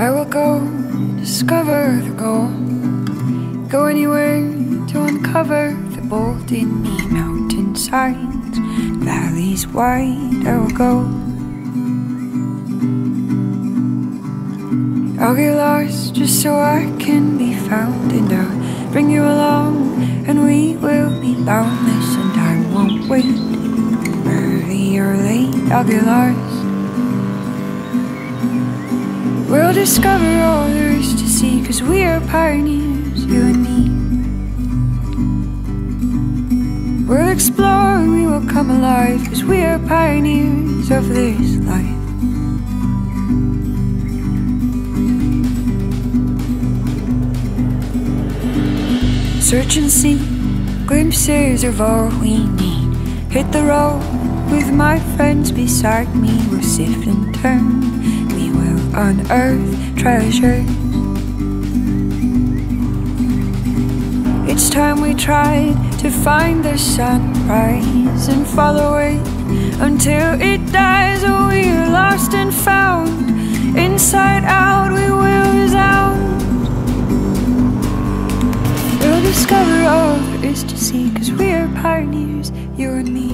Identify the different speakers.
Speaker 1: I will go discover the goal, go anywhere to uncover the bold in me. Mountainsides, valleys wide, I will go. I'll get lost just so I can be found, and I'll bring you along, and we will be boundless, and I won't wait. Early or late, I'll get lost. We'll discover all there is to see, 'cause we are pioneers, you and me. We'll explore and we will come alive, 'cause we are pioneers of this life. Search and seek glimpses of all we need. Hit the road with my friends beside me. We'll sift and turn, we will unearth treasures. It's time we tried to find the sunrise and follow it until it dies. Oh, we're lost and found, inside out we will resound. We'll discover all there is to see, 'cause we are pioneers, you and me.